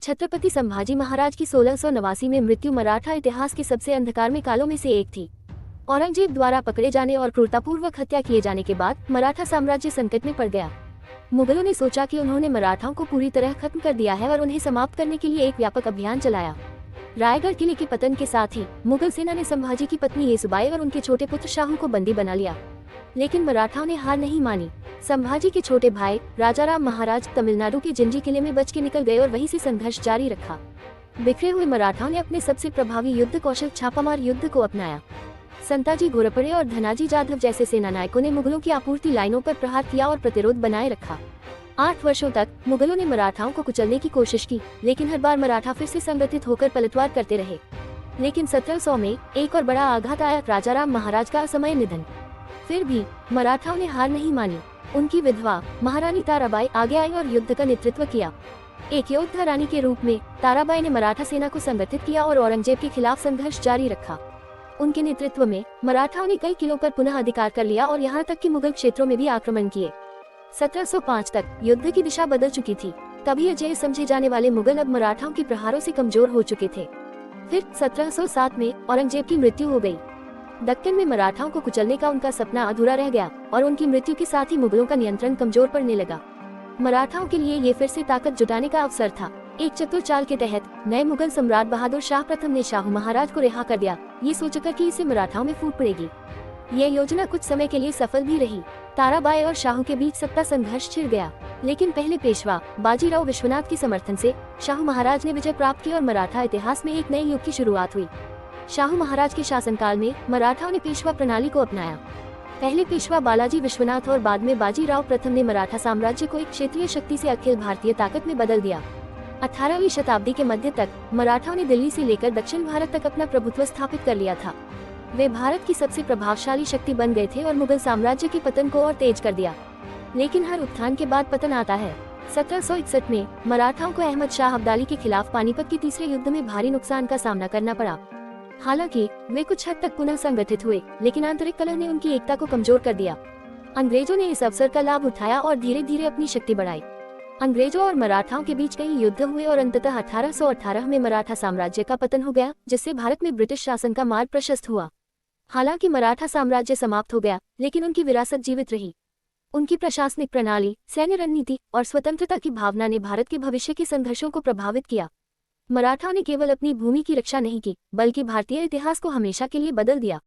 छत्रपति संभाजी महाराज की 1689 में मृत्यु मराठा इतिहास के सबसे अंधकारमय कालों में से एक थी। औरंगजेब द्वारा पकड़े जाने और क्रूरतापूर्वक हत्या किए जाने के बाद मराठा साम्राज्य संकट में पड़ गया। मुगलों ने सोचा कि उन्होंने मराठाओं को पूरी तरह खत्म कर दिया है और उन्हें समाप्त करने के लिए एक व्यापक अभियान चलाया। रायगढ़ किले के पतन के साथ ही मुगल सेना ने संभाजी की पत्नी येसुबाई और उनके छोटे पुत्र शाहू को बंदी बना लिया, लेकिन मराठाओं ने हार नहीं मानी। संभाजी के छोटे भाई राजाराम महाराज तमिलनाडु के जिंजी किले में बच के निकल गए और वहीं से संघर्ष जारी रखा। बिखरे हुए मराठाओं ने अपने सबसे प्रभावी युद्ध कौशल छापामार युद्ध को अपनाया। संताजी घोरपड़े और धनाजी जाधव जैसे सेना नायकों ने मुगलों की आपूर्ति लाइनों पर प्रहार किया और प्रतिरोध बनाए रखा। 8 वर्षों तक मुगलों ने मराठाओं को कुचलने की कोशिश की, लेकिन हर बार मराठा फिर से संगठित होकर पलटवार करते रहे। लेकिन 1700 में एक और बड़ा आघात आया, राजाराम महाराज का असमय निधन। फिर भी मराठाओं ने हार नहीं मानी। उनकी विधवा महारानी ताराबाई आगे आई और युद्ध का नेतृत्व किया। एक योद्धा रानी के रूप में ताराबाई ने मराठा सेना को संगठित किया और औरंगजेब के खिलाफ संघर्ष जारी रखा। उनके नेतृत्व में मराठाओं ने कई किलों पर पुनः अधिकार कर लिया और यहाँ तक कि मुगल क्षेत्रों में भी आक्रमण किए। 1705 तक युद्ध की दिशा बदल चुकी थी। तभी अजय समझे जाने वाले मुगल अब मराठाओं के प्रहारों से कमजोर हो चुके थे। फिर 1707 में औरंगजेब की मृत्यु हो गई। दक्कन में मराठाओं को कुचलने का उनका सपना अधूरा रह गया और उनकी मृत्यु के साथ ही मुगलों का नियंत्रण कमजोर पड़ने लगा। मराठाओं के लिए ये फिर से ताकत जुटाने का अवसर था। एक चतुर चाल के तहत नए मुगल सम्राट बहादुर शाह प्रथम ने शाहू महाराज को रिहा कर दिया, ये सोचकर कि इसे मराठाओं में फूट पड़ेगी। यह योजना कुछ समय के लिए सफल भी रही। ताराबाई और शाहू के बीच सत्ता संघर्ष छिड़ गया, लेकिन पहले पेशवा बाजीराव विश्वनाथ के समर्थन से शाहू महाराज ने विजय प्राप्त की और मराठा इतिहास में एक नए युग की शुरुआत हुई। शाहू महाराज के शासनकाल में मराठाओं ने पेशवा प्रणाली को अपनाया। पहले पेशवा बालाजी विश्वनाथ और बाद में बाजीराव प्रथम ने मराठा साम्राज्य को एक क्षेत्रीय शक्ति से अखिल भारतीय ताकत में बदल दिया। 18वीं शताब्दी के मध्य तक मराठाओं ने दिल्ली से लेकर दक्षिण भारत तक अपना प्रभुत्व स्थापित कर लिया था। वे भारत की सबसे प्रभावशाली शक्ति बन गए थे और मुगल साम्राज्य के पतन को और तेज कर दिया। लेकिन हर उत्थान के बाद पतन आता है। 1761 में मराठाओं को अहमद शाह अब्दाली के खिलाफ पानीपत के तीसरे युद्ध में भारी नुकसान का सामना करना पड़ा। हालांकि वे कुछ हद तक पुनः संगठित हुए, लेकिन आंतरिक कलह ने उनकी एकता को कमजोर कर दिया। अंग्रेजों ने इस अवसर का लाभ उठाया और धीरे धीरे अपनी शक्ति बढ़ाई। अंग्रेजों और मराठाओं के बीच कई युद्ध हुए और अंततः 1818 में मराठा साम्राज्य का पतन हो गया, जिससे भारत में ब्रिटिश शासन का मार्ग प्रशस्त हुआ। हालांकि मराठा साम्राज्य समाप्त हो गया, लेकिन उनकी विरासत जीवित रही। उनकी प्रशासनिक प्रणाली, सैन्य रणनीति और स्वतंत्रता की भावना ने भारत के भविष्य के संघर्षों को प्रभावित किया। मराठाओं ने केवल अपनी भूमि की रक्षा नहीं की, बल्कि भारतीय इतिहास को हमेशा के लिए बदल दिया।